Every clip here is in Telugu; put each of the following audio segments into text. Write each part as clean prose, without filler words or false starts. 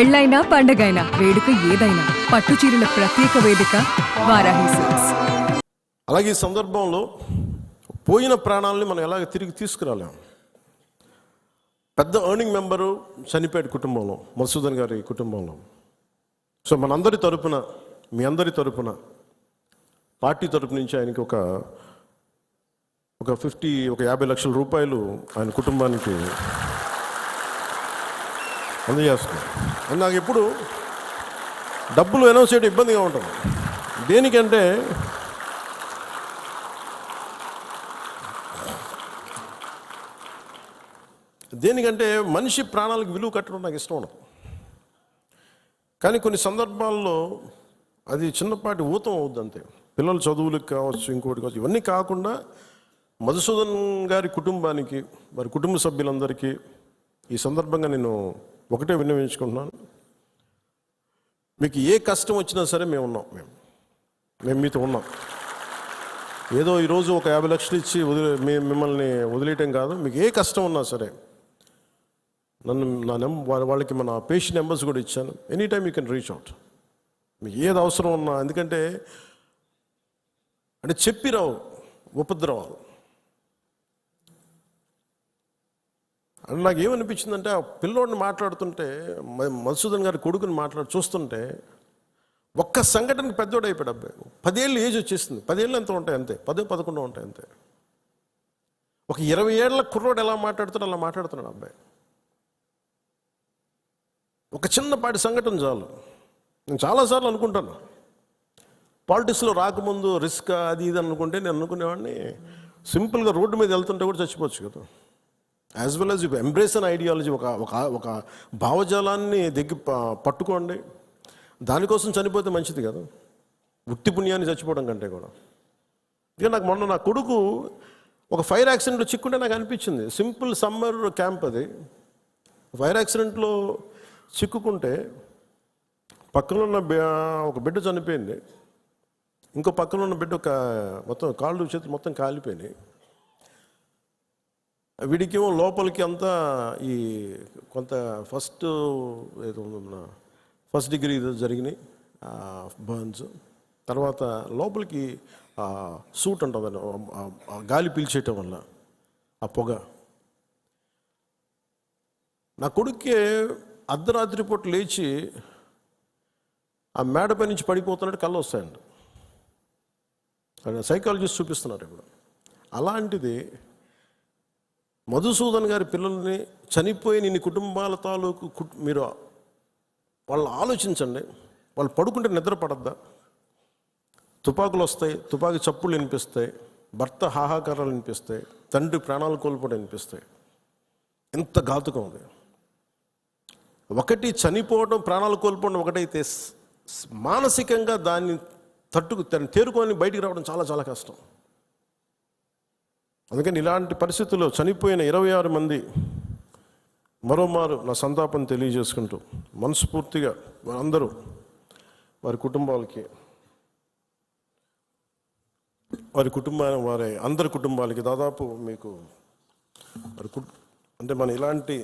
పెళ్ళైనా పండగైనా వేడుక ఏదైనా పట్టు చీరల ప్రత్యేక వేదిక వారాహి సిల్క్స్. అలాగే ఈ సందర్భంలో పోయిన ప్రాణాలని మనం ఎలాగ తిరిగి తీసుకురాలేము. పెద్ద ఎర్నింగ్ మెంబరు చనిపోయాడు కుటుంబంలో, మధుసూదన్ గారి కుటుంబంలో. సో మనందరి తరపున, మీ అందరి తరపున, పార్టీ తరపు నుంచి ఆయనకి ఒక 50 లక్షల రూపాయలు ఆయన కుటుంబానికి అందజేస్తున్నాం. అది నాకు ఎప్పుడు డబ్బులు అనౌన్స్ చేయడం ఇబ్బందిగా ఉంటుంది. దేనికంటే మనిషి ప్రాణాలకు విలువ కట్టడం నాకు ఇష్టం ఉండదు. కానీ కొన్ని సందర్భాల్లో అది చిన్నపాటి ఊతం అవుద్ది అంతే. పిల్లల చదువులకు కావచ్చు, ఇంకోటి కావచ్చు. ఇవన్నీ కాకుండా మధుసూదన్ గారి కుటుంబానికి, వారి కుటుంబ సభ్యులందరికీ ఈ సందర్భంగా నేను ఒకటే విన్నవించుకుంటున్నాను. మీకు ఏ కష్టం వచ్చినా సరే మేము ఉన్నాం. మేము మీతో ఉన్నాం. ఏదో ఈరోజు ఒక 50 లక్షలు ఇచ్చి మిమ్మల్ని వదిలేయటం కాదు. మీకు ఏ కష్టం ఉన్నా సరే వాళ్ళకి మన పేషెంట్ నెంబర్స్ కూడా ఇచ్చాను. Any time you can reach out. మీకు ఏది అవసరం ఉన్నా. ఎందుకంటే చెప్పి రావు ఉపద్రవాలు. అని నాకు ఏమనిపించిందంటే, ఆ పిల్లోడిని మాట్లాడుతుంటే, మధుసూదన్ గారి కొడుకుని చూస్తుంటే ఒక్క సంఘటనకి పెద్దోడు అయిపోయాడు అబ్బాయి. 10 ఏళ్ళు ఏజ్ వచ్చేసింది. 10 ఏళ్ళు ఎంత ఉంటాయి అంతే, 10-11 ఉంటాయి అంతే. ఒక 20 ఏళ్ళ కుర్రోడు ఎలా మాట్లాడుతాడో అలా మాట్లాడుతున్నాడు అబ్బాయి. ఒక చిన్నపాటి సంఘటన చాలు. నేను చాలాసార్లు అనుకుంటాను, పాలిటిక్స్లో రాకముందు రిస్క్ అది ఇది అనుకుంటే నేను అనుకునేవాడిని సింపుల్గా రోడ్డు మీద వెళ్తుంటే కూడా చచ్చిపోవచ్చు కదా. As well as you embrace an ideology. ఒక భావజాలాన్ని పట్టుకోండి. దానికోసం చనిపోతే మంచిది కదా, ఉత్తి పుణ్యాన్ని చచ్చిపోవడం కంటే కూడా. ఇక నాకు మొన్న నా కొడుకు ఒక ఫైర్ యాక్సిడెంట్లో చిక్కుంటే నాకు అనిపించింది. సింపుల్ సమ్మర్ క్యాంప్ అది. ఫైర్ యాక్సిడెంట్లో చిక్కుకుంటే పక్కన ఉన్న ఒక బిడ్డ చనిపోయింది. ఇంకో పక్కన ఉన్న బిడ్డ మొత్తం కాళ్ళు చేతులు మొత్తం కాలిపోయినాయి. వీడికేమో లోపలికి అంతా ఈ కొంత ఫస్ట్ డిగ్రీ జరిగినాయి బర్న్స్. తర్వాత లోపలికి సూట్ ఉంటుంది, గాలి పీల్చేయటం వల్ల ఆ పొగ. నా కొడుక్కి అర్ధరాత్రి పూట లేచి ఆ మేడపై నుంచి పడిపోతున్నట్టు కళ్ళు వస్తాయండి. సైకాలజిస్ట్ చూపిస్తున్నారు ఇప్పుడు. అలాంటిది మధుసూదన్ గారి పిల్లల్ని చనిపోయిన ఇన్ని కుటుంబాల తాలూకు మీరు వాళ్ళు ఆలోచించండి. వాళ్ళు పడుకుంటే నిద్ర పడద్దా? తుపాకులు వస్తాయి, తుపాకి చప్పుళ్ళు వినిపిస్తాయి, భర్త హాహాకారాలు వినిపిస్తాయి, తండ్రి ప్రాణాలు కోల్పోవడం వినిపిస్తాయి. ఎంత ఘాతుకం అది. ఒకటి చనిపోవడం, ప్రాణాలు కోల్పోవడం ఒకటైతే, మానసికంగా దాన్ని తేరుకొని బయటికి రావడం చాలా చాలా కష్టం. అందుకని ఇలాంటి పరిస్థితుల్లో చనిపోయిన 26 మంది మరోమారు నా సంతాపం తెలియజేసుకుంటూ మనస్ఫూర్తిగా వారందరూ వారి అందరి కుటుంబాలకి దాదాపు మీకు అంటే మన ఇలాంటి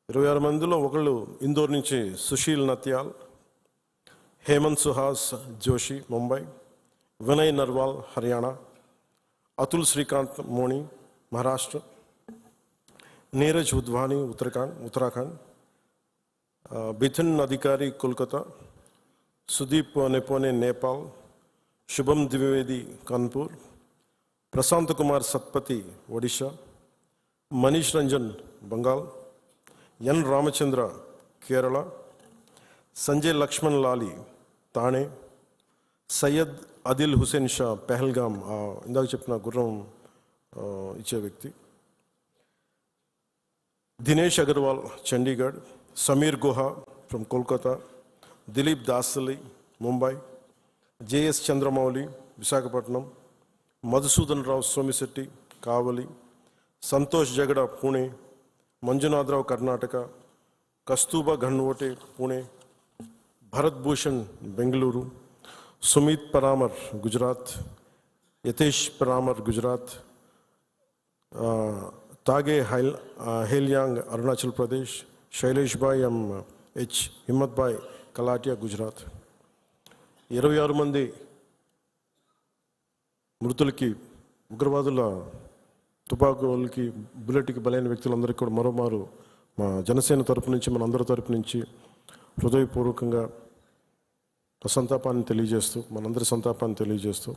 ఇరవై మందిలో ఒకళ్ళు ఇందోర్ నుంచి సుశీల్ నత్యాల్, హేమంత్ సుహాస్ జోషి ముంబై, వినయ్ నర్వాల్ హర్యానా, అతుల్ శ్రీకాంత్ మోణి మహారాష్ట్ర, నీరజ్ ఉద్వాని ఉత్తరాఖండ్, బిథిన్ అధికారి కోల్కతా, సుదీప్ నెపోనే నేపాల్, శుభం ద్వివేది కాన్పూర్, ప్రశాంత్ కుమార్ సత్పతి ఒడిషా, మనీష్ రంజన్ బంగాల్, ఎన్ రామచంద్ర కేరళ, సంజయ్ లక్ష్మణ్ లాలి తానే, సయ్యద్ అదిల్ హుసేన్ షా పెహల్గాం, ఇందాక చెప్పిన గుర్రం ఇచ్చే వ్యక్తి, దినేష్ అగర్వాల్ చండీగఢ్, సమీర్ గుహా ఫ్రమ్ కోల్కతా, దిలీప్ దాసలి ముంబై, జేఎస్ చంద్రమౌళి విశాఖపట్నం, మధుసూదన్ రావు సోమిశెట్టి కావలి, సంతోష్ జగడ పూణే, మంజునాథరావు కర్ణాటక, కస్తూబా ఘన్వోటే పూణే, భరత్ భూషణ్ బెంగళూరు, సుమిత్ పరామర్ గుజరాత్, యతేష్ పరామర్ గుజరాత్, తాగే హేల్యాంగ్ అరుణాచల్ ప్రదేశ్, శైలేష్ భాయ్ హెచ్, హిమ్మత్ భాయ్ కలాటియా గుజరాత్. 26 మంది మృతులకి, ఉగ్రవాదుల తుపాకులకి, బుల్లెట్కి బలైన వ్యక్తులందరికీ కూడా మరోమారు మా జనసేన తరపు నుంచి, మన అందరి తరపు నుంచి హృదయపూర్వకంగా సంతాపాన్ని తెలియజేస్తూ, మనందరి సంతాపాన్ని తెలియజేస్తూ,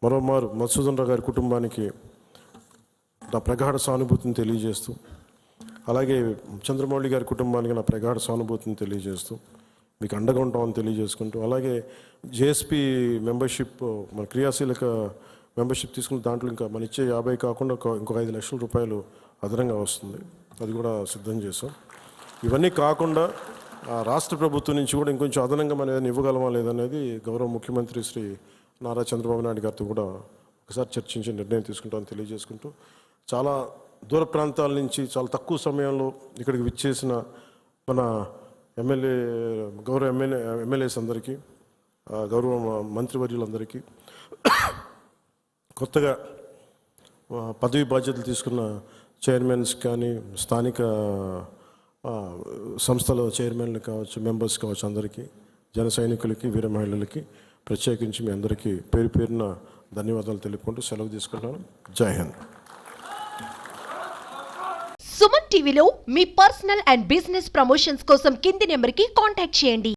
మరోమారు మధుసూదన్ రావు గారి కుటుంబానికి నా ప్రగాఢ సానుభూతిని తెలియజేస్తూ, అలాగే చంద్రమౌళి గారి కుటుంబానికి నా ప్రగాఢ సానుభూతిని తెలియజేస్తూ, మీకు అండగా ఉంటామని తెలియజేసుకుంటూ, అలాగే జేఎస్పీ మెంబర్షిప్, మన క్రియాశీలక మెంబర్షిప్ తీసుకున్న దాంట్లో ఇంకా మన ఇచ్చే 50 కాకుండా ఇంకొక 5 లక్షల రూపాయలు అదనంగా వస్తుంది, అది కూడా సిద్ధం చేసాం. ఇవన్నీ కాకుండా రాష్ట్ర ప్రభుత్వం నుంచి కూడా ఇంకొంచెం అదనంగా మనం ఏదైనా ఇవ్వగలమా లేదనేది గౌరవ ముఖ్యమంత్రి శ్రీ నారా చంద్రబాబు నాయుడు గారితో కూడా ఒకసారి చర్చించి నిర్ణయం తీసుకుంటామని తెలియజేసుకుంటూ, చాలా దూర ప్రాంతాల నుంచి చాలా తక్కువ సమయంలో ఇక్కడికి విచ్చేసిన మన గౌరవ ఎమ్మెల్యేస్ అందరికీ, గౌరవ మంత్రివర్యులందరికీ, కొత్తగా పదవి బాధ్యతలు తీసుకున్న చైర్మన్స్ కానీ, స్థానిక సంస్థల చైర్మన్లు కావచ్చు, మెంబర్స్ కావచ్చు, అందరికీ, జన సైనికులకి, వీర మహిళలకి ప్రత్యేకించి మీ అందరికీ పేరు పేరున ధన్యవాదాలు తెలుపుకుంటూ సెలవు తీసుకుంటాను. జై హింద్. సుమన్ టీవీలో మీ పర్సనల్ అండ్ బిజినెస్ ప్రమోషన్స్ కోసం కింది నెంబర్కి కాంటాక్ట్ చేయండి.